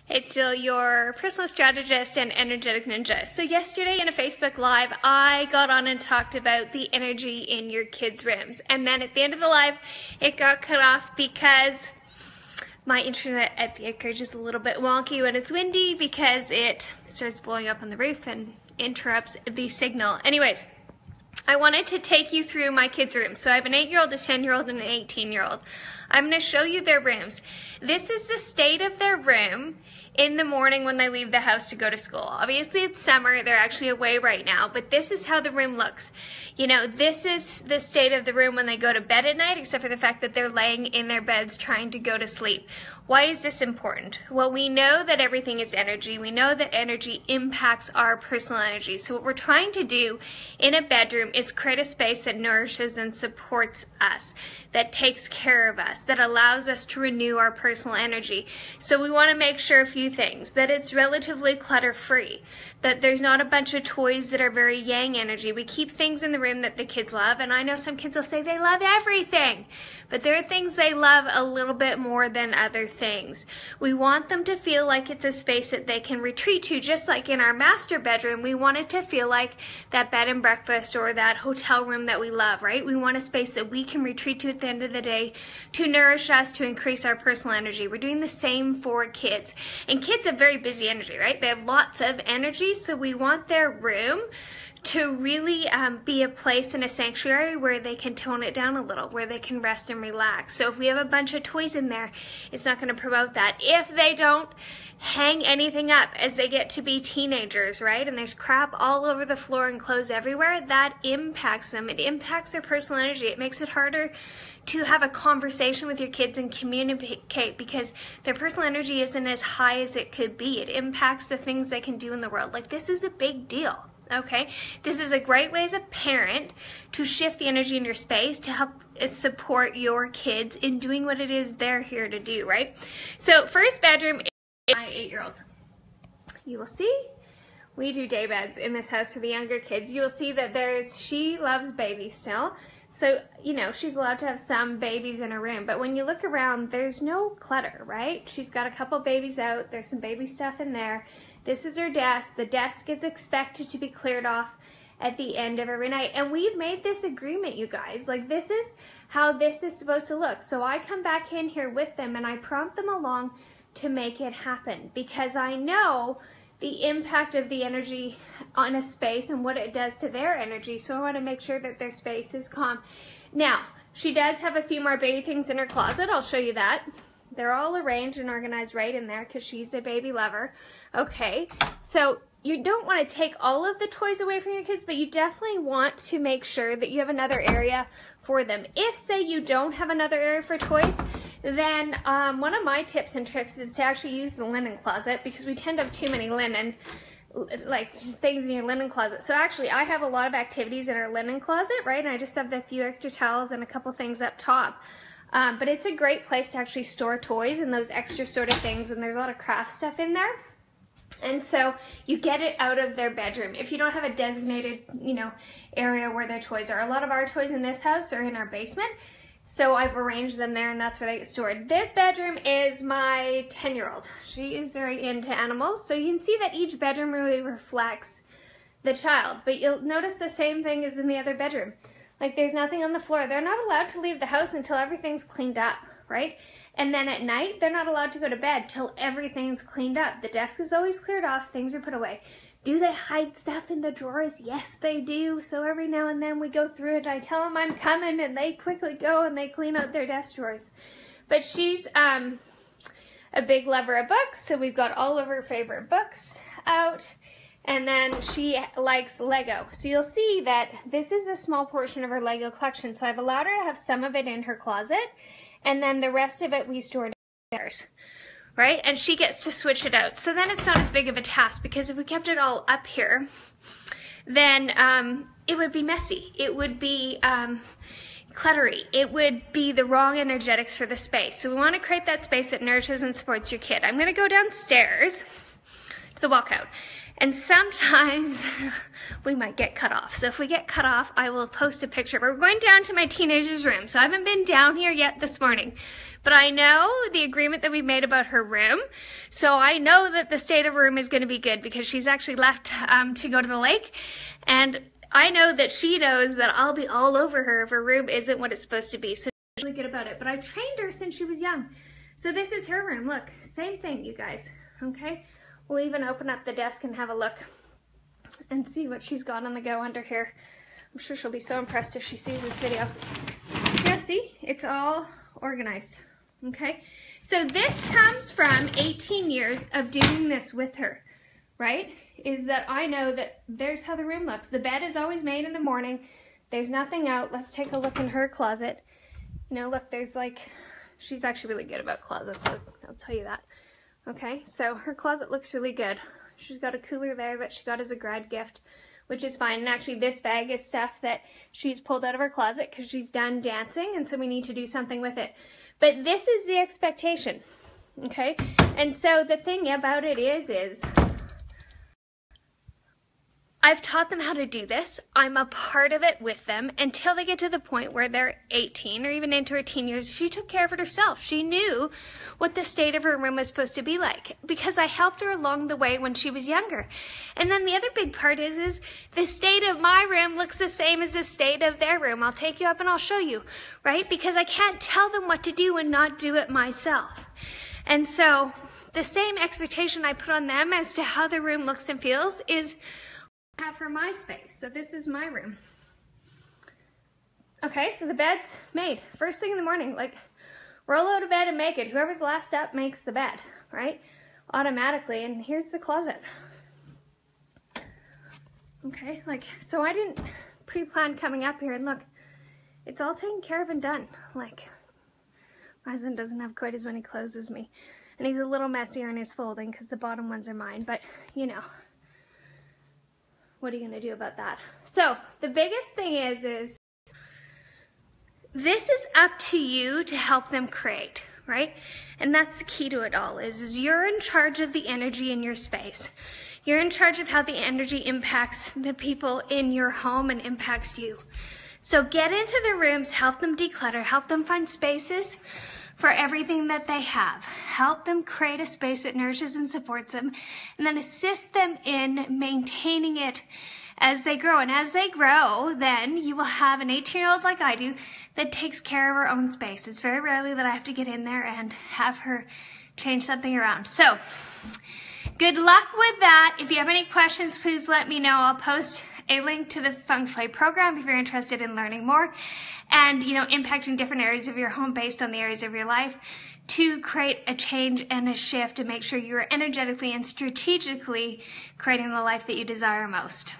It's Jill, your personal strategist and energetic ninja. So yesterday in a Facebook Live, I got on and talked about the energy in your kids' rooms. And then at the end of the live, it got cut off because my internet at the acreage is a little bit wonky when it's windy because it starts blowing up on the roof and interrupts the signal. Anyways, I wanted to take you through my kids' rooms. So I have an 8-year-old, a 10-year-old, and an 18-year-old. I'm going to show you their rooms. This is the state of their room in the morning when they leave the house to go to school. Obviously it's summer, they're actually away right now, but this is how the room looks. You know, this is the state of the room when they go to bed at night, except for the fact that they're laying in their beds trying to go to sleep. Why is this important? Well, we know that everything is energy. We know that energy impacts our personal energy. So what we're trying to do in a bedroom is create a space that nourishes and supports us, that takes care of us, that allows us to renew our personal energy. So we want to make sure a few things, that it's relatively clutter-free, that there's not a bunch of toys that are very yang energy. We keep things in the room that the kids love, and I know some kids will say they love everything, but there are things they love a little bit more than other things. We want them to feel like it's a space that they can retreat to, just like in our master bedroom. We want it to feel like that bed and breakfast or that hotel room that we love, right? We want a space that we can retreat to at the end of the day to nourish us, to increase our personal energy. We're doing the same for kids. And kids have very busy energy, right? They have lots of energy, so we want their room to really be a place and a sanctuary where they can tone it down a little, where they can rest and relax. So if we have a bunch of toys in there, it's not going to promote that. If they don't hang anything up as they get to be teenagers, right, and there's crap all over the floor and clothes everywhere, that impacts them. It impacts their personal energy. It makes it harder to have a conversation with your kids and communicate because their personal energy isn't as high as it could be. It impacts the things they can do in the world. Like, this is a big deal. Okay, this is a great way as a parent to shift the energy in your space to help support your kids in doing what it is they're here to do, right? So first bedroom is my 8-year-old. You will see we do day beds in this house for the younger kids. You will see that she loves babies still. So, you know, she's allowed to have some babies in her room, but when you look around, there's no clutter, right? She's got a couple babies out. There's some baby stuff in there. This is her desk. The desk is expected to be cleared off at the end of every night. And we've made this agreement, you guys. Like, this is how this is supposed to look. So I come back in here with them and I prompt them along to make it happen because I know the impact of the energy on a space and what it does to their energy. So I want to make sure that their space is calm. Now, she does have a few more baby things in her closet. I'll show you that. They're all arranged and organized right in there because she's a baby lover. Okay, so you don't want to take all of the toys away from your kids, but you definitely want to make sure that you have another area for them. If, say, you don't have another area for toys, then one of my tips and tricks is to actually use the linen closet because we tend to have too many linen, like things in your linen closet. So actually, I have a lot of activities in our linen closet, right? And I just have the few extra towels and a couple things up top. But it's a great place to actually store toys and those extra sort of things, and there's a lot of craft stuff in there. And so you get it out of their bedroom. If you don't have a designated, you know, area where their toys are. A lot of our toys in this house are in our basement. So I've arranged them there and that's where they get stored. This bedroom is my 10-year-old. She is very into animals. So you can see that each bedroom really reflects the child. But you'll notice the same thing as in the other bedroom. Like, there's nothing on the floor. They're not allowed to leave the house until everything's cleaned up, right? And then at night, they're not allowed to go to bed till everything's cleaned up. The desk is always cleared off, things are put away. Do they hide stuff in the drawers? Yes, they do. So every now and then we go through it. I tell them I'm coming and they quickly go and they clean out their desk drawers. But she's a big lover of books, so we've got all of her favorite books out. And then she likes Lego. So you'll see that this is a small portion of her Lego collection. So I've allowed her to have some of it in her closet. And then the rest of it we store downstairs, right? And she gets to switch it out. So then it's not as big of a task because if we kept it all up here, then it would be messy. It would be cluttery. It would be the wrong energetics for the space. So we want to create that space that nourishes and supports your kid. I'm going to go downstairs to the walkout. And sometimes we might get cut off. So if we get cut off, I will post a picture. We're going down to my teenager's room. So I haven't been down here yet this morning. But I know the agreement that we made about her room. So I know that the state of her room is going to be good because she's actually left to go to the lake. And I know that she knows that I'll be all over her if her room isn't what it's supposed to be. So she's really good about it. But I've trained her since she was young. So this is her room. Look, same thing, you guys. Okay? We'll even open up the desk and have a look and see what she's got on the go under here. I'm sure she'll be so impressed if she sees this video. Yeah, see? It's all organized. Okay? So this comes from 18 years of doing this with her, right? Is that I know that there's how the room looks. The bed is always made in the morning. There's nothing out. Let's take a look in her closet. You know, look, there's like, she's actually really good about closets, I'll tell you that. Okay, so her closet looks really good. She's got a cooler there that she got as a grad gift, which is fine. And actually this bag is stuff that she's pulled out of her closet because she's done dancing, and so we need to do something with it. But this is the expectation, okay? And so the thing about it is I've taught them how to do this. I'm a part of it with them until they get to the point where they're 18 or even into her teen years. She took care of it herself. She knew what the state of her room was supposed to be like because I helped her along the way when she was younger. And then the other big part is the state of my room looks the same as the state of their room. I'll take you up and I'll show you, right? Because I can't tell them what to do and not do it myself. And so the same expectation I put on them as to how their room looks and feels is have for my space. So this is my room. Okay, so the bed's made. First thing in the morning, like roll out of bed and make it. Whoever's last up makes the bed, right? Automatically. And here's the closet. Okay, like, so I didn't pre-plan coming up here, and look, it's all taken care of and done. Like, my husband doesn't have quite as many clothes as me. And he's a little messier in his folding because the bottom ones are mine, but you know. What are you going to do about that? So the biggest thing is this is up to you to help them create, right? And that's the key to it all is you're in charge of the energy in your space. You're in charge of how the energy impacts the people in your home and impacts you. So get into the rooms, help them declutter, help them find spaces for everything that they have. Help them create a space that nourishes and supports them, and then assist them in maintaining it as they grow. And as they grow, then you will have an 18-year-old like I do that takes care of her own space. It's very rarely that I have to get in there and have her change something around. So good luck with that. If you have any questions, please let me know. I'll post a link to the Feng Shui program if you're interested in learning more and, you know, impacting different areas of your home based on the areas of your life to create a change and a shift to make sure you're energetically and strategically creating the life that you desire most.